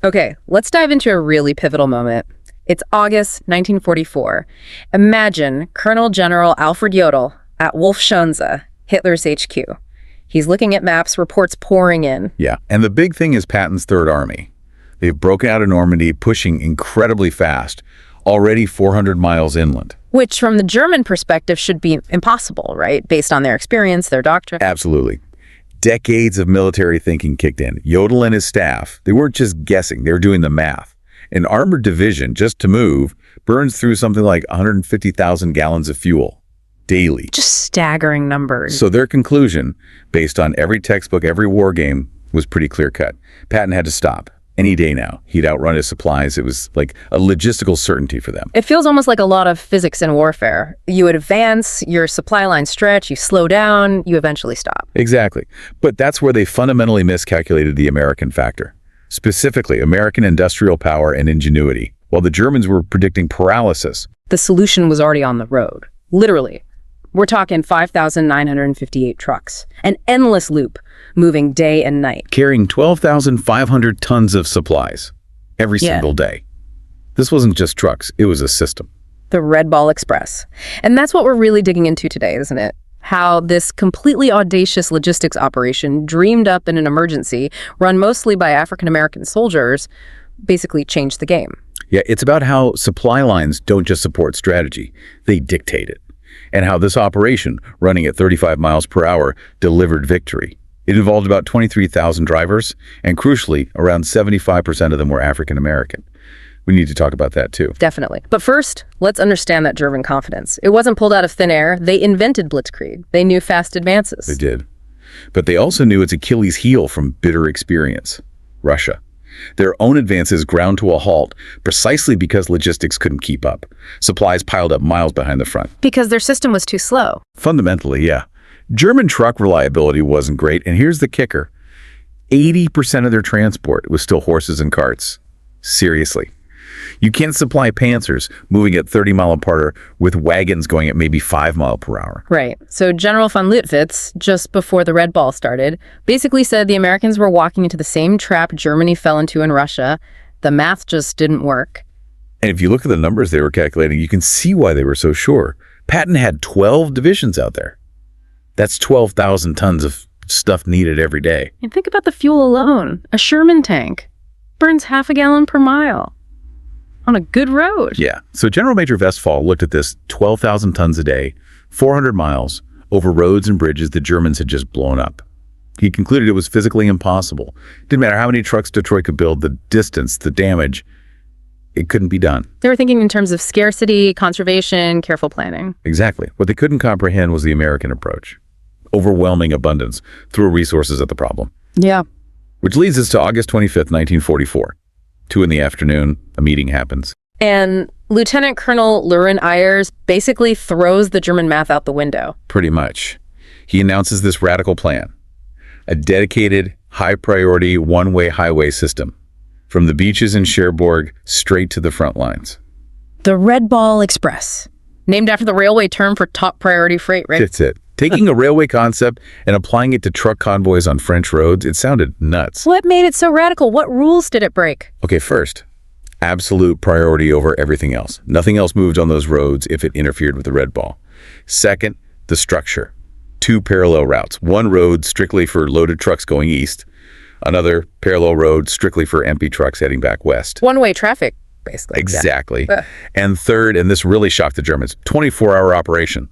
Okay, let's dive into a really pivotal moment. It's August 1944. Imagine Colonel General Alfred Jodl at Wolfschanze, Hitler's HQ. He's looking at maps, reports pouring in. Yeah, and the big thing is Patton's Third Army. They've broken out of Normandy, pushing incredibly fast, already 400 miles inland. Which, from the German perspective, should be impossible, right? Based on their experience, their doctrine. Absolutely. Decades of military thinking kicked in. Jodl and his staff, they weren't just guessing, they were doing the math. An armored division, just to move, burns through something like 150,000 gallons of fuel daily. Just staggering numbers. So their conclusion, based on every textbook, every war game, was pretty clear-cut. Patton had to stop. Any day now, he'd outrun his supplies. It was like a logistical certainty for them. It feels almost like a lot of physics in warfare. You advance, your supply lines stretch, you slow down, you eventually stop. Exactly. But that's where they fundamentally miscalculated the American factor. Specifically, American industrial power and ingenuity, while the Germans were predicting paralysis. The solution was already on the road. Literally. We're talking 5,958 trucks. An endless loop, moving day and night. Carrying 12,500 tons of supplies every single day. This wasn't just trucks, it was a system. The Red Ball Express. And that's what we're really digging into today, isn't it? How this completely audacious logistics operation, dreamed up in an emergency, run mostly by African-American soldiers, basically changed the game. Yeah, it's about how supply lines don't just support strategy, they dictate it. And how this operation, running at 35 miles per hour, delivered victory. It involved about 23,000 drivers, and crucially, around 75% of them were African American. We need to talk about that too. Definitely. But first, let's understand that German confidence. It wasn't pulled out of thin air. They invented Blitzkrieg. They knew fast advances. They did. But they also knew its Achilles heel from bitter experience, Russia. Their own advances ground to a halt precisely because logistics couldn't keep up. Supplies piled up miles behind the front. Because their system was too slow. Fundamentally, yeah. German truck reliability wasn't great, and here's the kicker. 80% of their transport was still horses and carts. Seriously. You can't supply Panzers moving at 30 mile per hour with wagons going at maybe 5 mile per hour. Right. So General von Luttwitz, just before the Red Ball started, basically said the Americans were walking into the same trap Germany fell into in Russia. The math just didn't work. And if you look at the numbers they were calculating, you can see why they were so sure. Patton had 12 divisions out there. That's 12,000 tons of stuff needed every day. And think about the fuel alone. A Sherman tank burns half a gallon per mile. On a good road. Yeah. So General Major Westphal looked at this 12,000 tons a day, 400 miles, over roads and bridges the Germans had just blown up. He concluded it was physically impossible. Didn't matter how many trucks Detroit could build, the distance, the damage, it couldn't be done. They were thinking in terms of scarcity, conservation, careful planning. Exactly. What they couldn't comprehend was the American approach. Overwhelming abundance, threw resources at the problem. Yeah. Which leads us to August 25th, 1944. 2 in the afternoon, a meeting happens. And Lieutenant Colonel Loren Ayers basically throws the German math out the window. Pretty much. He announces this radical plan. A dedicated, high-priority, one-way highway system. From the beaches in Cherbourg straight to the front lines. The Red Ball Express. Named after the railway term for top priority freight, right? That's it. Taking a railway concept and applying it to truck convoys on French roads, it sounded nuts. What made it so radical? What rules did it break? Okay, first, absolute priority over everything else. Nothing else moved on those roads if it interfered with the Red Ball. Second, the structure. 2 parallel routes. One road strictly for loaded trucks going east. Another parallel road strictly for empty trucks heading back west. One-way traffic, basically. Exactly. And third, and this really shocked the Germans, 24-hour operation.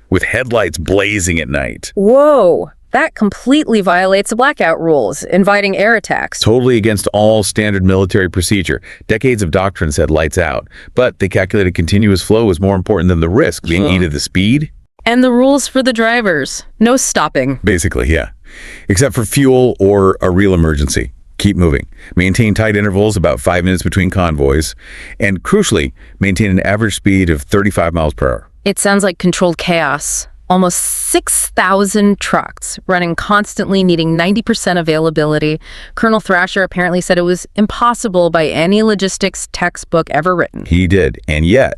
With headlights blazing at night. Whoa, that completely violates the blackout rules, inviting air attacks. Totally against all standard military procedure. Decades of doctrine said lights out, but they calculated continuous flow was more important than the risk, being either the speed. And the rules for the drivers. No stopping. Basically, yeah. Except for fuel or a real emergency. Keep moving. Maintain tight intervals, about 5 minutes between convoys. And crucially, maintain an average speed of 35 miles per hour. It sounds like controlled chaos. Almost 6,000 trucks running constantly, needing 90% availability. Colonel Thrasher apparently said it was impossible by any logistics textbook ever written. He did. And yet,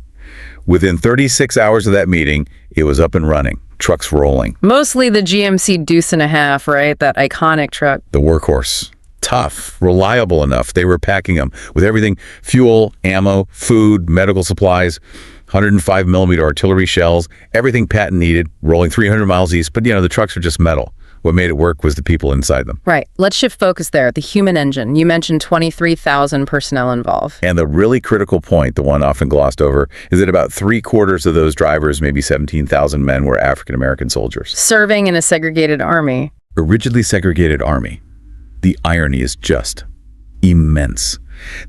within 36 hours of that meeting, it was up and running. Trucks rolling. Mostly the GMC Deuce and a Half, right? That iconic truck. The workhorse. tough, reliable enough. They were packing them with everything: fuel, ammo, food, medical supplies, 105 millimeter artillery shells, everything Patton needed, rolling 300 miles east. But, the trucks are just metal. What made it work was the people inside them. Right. Let's shift focus there. The human engine. You mentioned 23,000 personnel involved. And the really critical point, the one often glossed over, is that about 3/4 of those drivers, maybe 17,000 men, were African-American soldiers. Serving in a segregated army. A rigidly segregated army. The irony is just immense.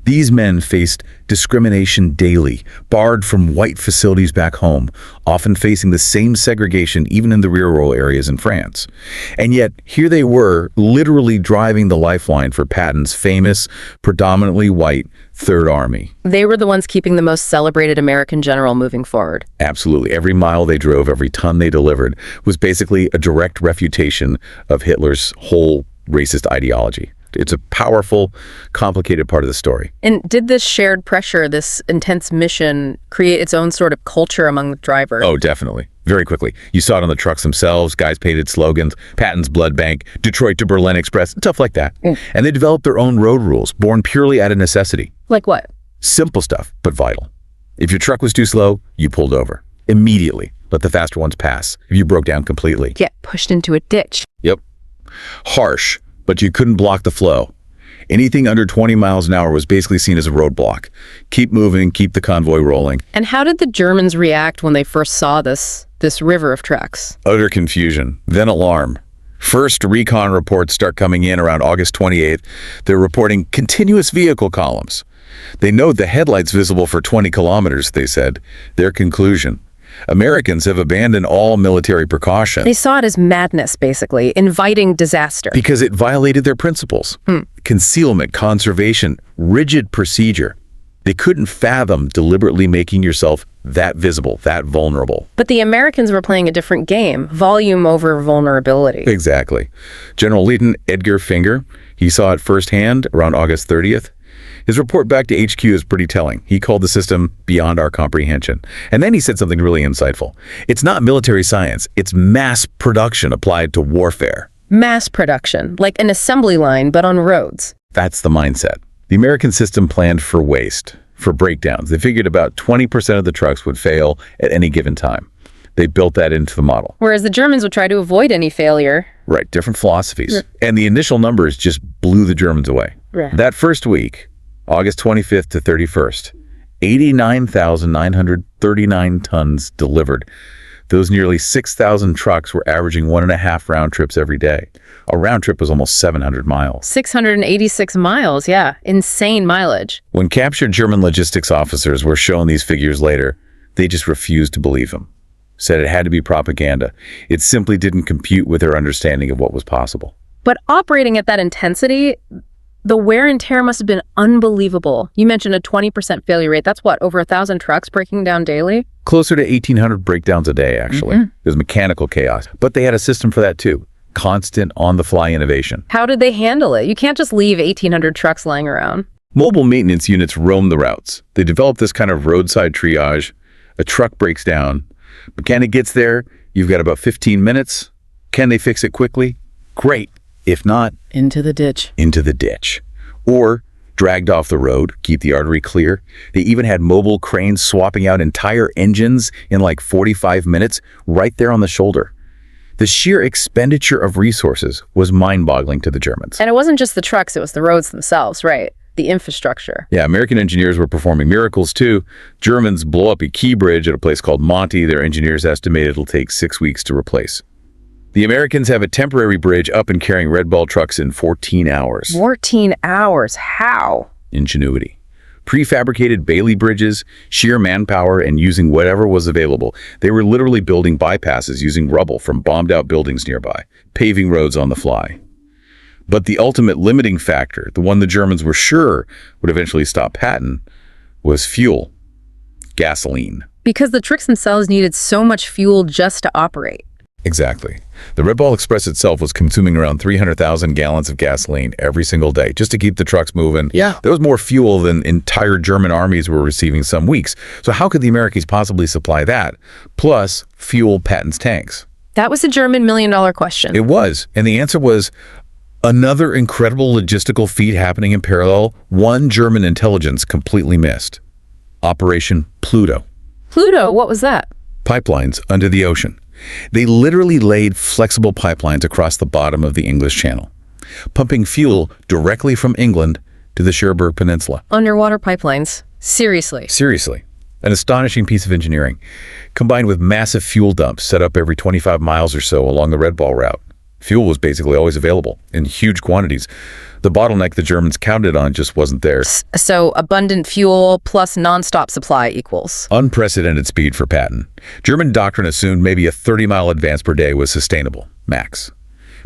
These men faced discrimination daily, barred from white facilities back home, often facing the same segregation even in the rural areas in France. And yet, here they were, literally driving the lifeline for Patton's famous, predominantly white Third Army. They were the ones keeping the most celebrated American general moving forward. Absolutely. Every mile they drove, every ton they delivered, was basically a direct refutation of Hitler's whole racist ideology. It's a powerful, complicated part of the story. And did this shared pressure, this intense mission, create its own sort of culture among the drivers? Oh, definitely. Very quickly. You saw it on the trucks themselves, guys painted slogans, Patton's Blood Bank, Detroit to Berlin Express, stuff like that. And they developed their own road rules, born purely out of necessity. Like what? Simple stuff, but vital. If your truck was too slow, you pulled over. Immediately. Let the faster ones pass. If you broke down completely. Get pushed into a ditch. Yep. Harsh. But you couldn't block the flow. Anything under 20 miles an hour was basically seen as a roadblock. Keep moving, keep the convoy rolling. And how did the Germans react when they first saw this river of trucks? Utter confusion, then alarm. First, recon reports start coming in around August 28th. They're reporting continuous vehicle columns. They note the headlights visible for 20 kilometers, they said. Their conclusion: Americans have abandoned all military precaution. They saw it as madness, basically, inviting disaster. Because it violated their principles. Concealment, conservation, rigid procedure. They couldn't fathom deliberately making yourself that visible, that vulnerable. But the Americans were playing a different game, volume over vulnerability. Exactly. General Lieutenant Edgar Finger, he saw it firsthand around August 30th. His report back to HQ is pretty telling. He called the system beyond our comprehension. And then he said something really insightful. It's not military science. It's mass production applied to warfare. Mass production, like an assembly line, but on roads. That's the mindset. The American system planned for waste, for breakdowns. They figured about 20% of the trucks would fail at any given time. They built that into the model. Whereas the Germans would try to avoid any failure. Right, different philosophies. And the initial numbers just blew the Germans away. Right. That first week, August 25th to 31st, 89,939 tons delivered. Those nearly 6,000 trucks were averaging 1.5 round trips every day. A round trip was almost 700 miles. 686 miles, yeah. Insane mileage. When captured German logistics officers were shown these figures later, they just refused to believe them. Said it had to be propaganda. It simply didn't compute with their understanding of what was possible. But operating at that intensity, the wear and tear must have been unbelievable. You mentioned a 20% failure rate. That's what, over 1,000 trucks breaking down daily? Closer to 1,800 breakdowns a day, actually. It was mechanical chaos. But they had a system for that, too. Constant, on-the-fly innovation. How did they handle it? You can't just leave 1,800 trucks lying around. Mobile maintenance units roam the routes. They developed this kind of roadside triage. A truck breaks down. Mechanic gets there. You've got about 15 minutes. Can they fix it quickly? Great. If not, into the ditch. Into the ditch. Or dragged off the road, keep the artery clear. They even had mobile cranes swapping out entire engines in like 45 minutes right there on the shoulder. The sheer expenditure of resources was mind-boggling to the Germans. And it wasn't just the trucks, it was the roads themselves, right? The infrastructure. Yeah, American engineers were performing miracles too. Germans blow up a key bridge at a place called Monty. Their engineers estimate it'll take 6 weeks to replace. The Americans have a temporary bridge up and carrying Red Ball trucks in 14 hours. 14 hours? How? Ingenuity. Prefabricated Bailey bridges, sheer manpower, and using whatever was available. They were literally building bypasses using rubble from bombed-out buildings nearby, paving roads on the fly. But the ultimate limiting factor, the one the Germans were sure would eventually stop Patton, was fuel. Gasoline. Because the trucks themselves needed so much fuel just to operate. Exactly. The Red Ball Express itself was consuming around 300,000 gallons of gasoline every single day just to keep the trucks moving. Yeah. There was more fuel than entire German armies were receiving some weeks. So how could the Americans possibly supply that, plus fuel Patton's tanks? That was the German million-dollar question. It was. And the answer was Another incredible logistical feat happening in parallel, one German intelligence completely missed. Operation Pluto. Pluto, what was that? Pipelines under the ocean. They literally laid flexible pipelines across the bottom of the English Channel, pumping fuel directly from England to the Cherbourg Peninsula. Underwater pipelines. Seriously. Seriously, an astonishing piece of engineering, combined with massive fuel dumps set up every 25 miles or so along the Red Ball route. Fuel was basically always available in huge quantities. The bottleneck the Germans counted on just wasn't there. So abundant fuel plus nonstop supply equals. Unprecedented speed for Patton. German doctrine assumed maybe a 30-mile advance per day was sustainable, max.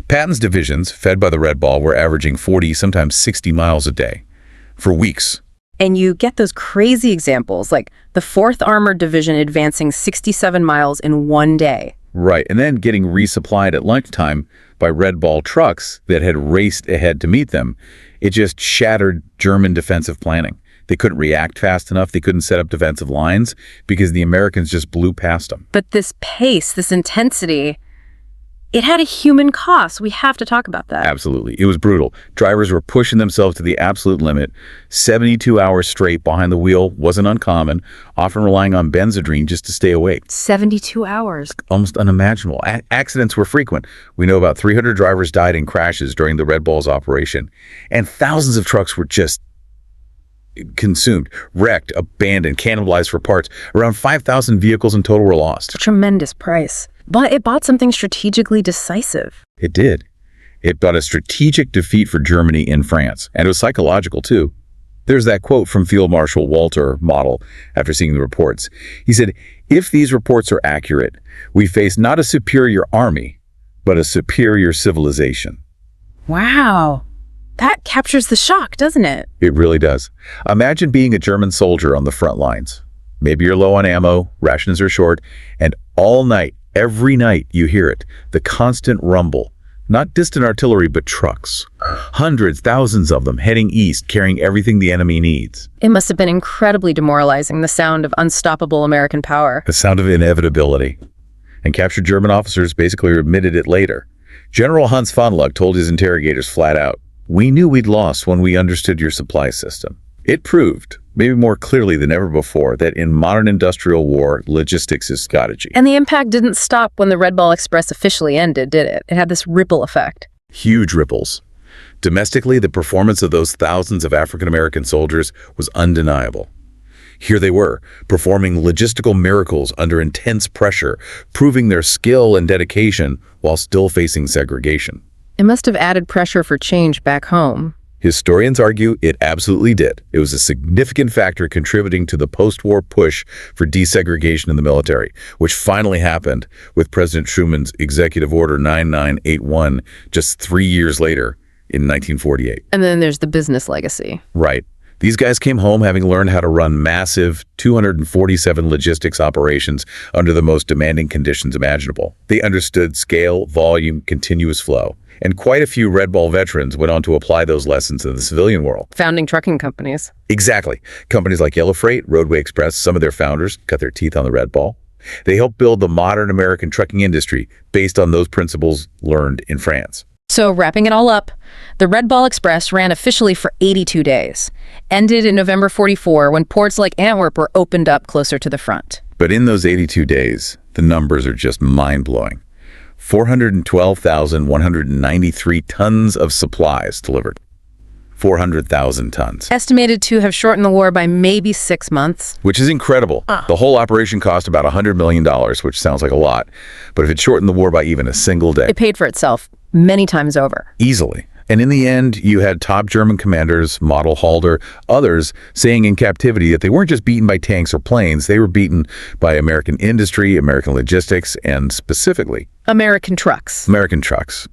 Patton's divisions, fed by the Red Ball, were averaging 40, sometimes 60 miles a day for weeks. And you get those crazy examples, like the 4th Armored Division advancing 67 miles in one day. Right, and then getting resupplied at lunchtime by Red Ball trucks that had raced ahead to meet them. It just shattered German defensive planning. They couldn't react fast enough. They couldn't set up defensive lines because the Americans just blew past them. But this pace, this intensity, it had a human cost. We have to talk about that. Absolutely. It was brutal. Drivers were pushing themselves to the absolute limit. 72 hours straight behind the wheel wasn't uncommon, often relying on Benzedrine just to stay awake. 72 hours. Almost unimaginable. Accidents were frequent. We know about 300 drivers died in crashes during the Red Ball's operation, and thousands of trucks were just consumed, wrecked, abandoned, cannibalized for parts. Around 5,000 vehicles in total were lost. A tremendous price. But it bought something strategically decisive. It did. It brought a strategic defeat for Germany in France, and it was psychological too. There's that quote from Field Marshal Walter Model after seeing the reports. He said, "If these reports are accurate, we face not a superior army, but a superior civilization." Wow. That captures the shock, doesn't it? It really does. Imagine being a German soldier on the front lines. Maybe you're low on ammo, rations are short, and all night, every night you hear it, the constant rumble. Not distant artillery, but trucks. Hundreds, thousands of them heading east, carrying everything the enemy needs. It must have been incredibly demoralizing, the sound of unstoppable American power. The sound of inevitability. And captured German officers basically admitted it later. General Hans von Luck told his interrogators flat out, "We knew we'd lost when we understood your supply system." It proved, maybe more clearly than ever before, that in modern industrial war, logistics is strategy. And the impact didn't stop when the Red Ball Express officially ended, did it? It had this ripple effect. Huge ripples. Domestically, the performance of those thousands of African-American soldiers was undeniable. Here they were, performing logistical miracles under intense pressure, proving their skill and dedication while still facing segregation. It must have added pressure for change back home. Historians argue it absolutely did. It was a significant factor contributing to the post-war push for desegregation in the military, which finally happened with President Truman's Executive Order 9981 just 3 years later in 1948. And then there's the business legacy. Right. These guys came home having learned how to run massive 247 logistics operations under the most demanding conditions imaginable. They understood scale, volume, continuous flow. And quite a few Red Ball veterans went on to apply those lessons in the civilian world. Founding trucking companies. Exactly. Companies like Yellow Freight, Roadway Express, some of their founders cut their teeth on the Red Ball. They helped build the modern American trucking industry based on those principles learned in France. So wrapping it all up, the Red Ball Express ran officially for 82 days, ended in November 44 when ports like Antwerp were opened up closer to the front. But in those 82 days, the numbers are just mind-blowing. 412,193 tons of supplies delivered. 400,000 tons. Estimated to have shortened the war by maybe 6 months. Which is incredible. The whole operation cost about $100 million, which sounds like a lot. But if it shortened the war by even a single day, It paid for itself many times over. easily. And in the end, you had top German commanders, Model Halder, others saying in captivity that they weren't just beaten by tanks or planes, they were beaten by American industry, American logistics, and specifically American trucks. American trucks.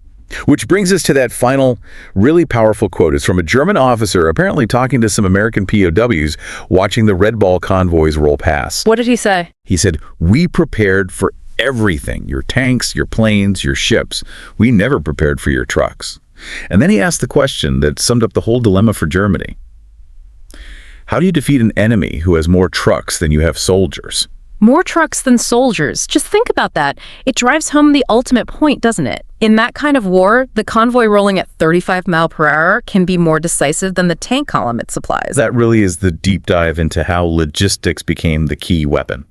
Which brings us to that final, really powerful quote. It's from a German officer apparently talking to some American POWs watching the Red Ball convoys roll past. What did he say? He said, "We prepared for everything, your tanks, your planes, your ships. We never prepared for your trucks." And then he asked the question that summed up the whole dilemma for Germany. How do you defeat an enemy who has more trucks than you have soldiers? More trucks than soldiers. Just think about that. It drives home the ultimate point, doesn't it? In that kind of war, the convoy rolling at 35 miles per hour can be more decisive than the tank column it supplies. That really is the deep dive into how logistics became the key weapon.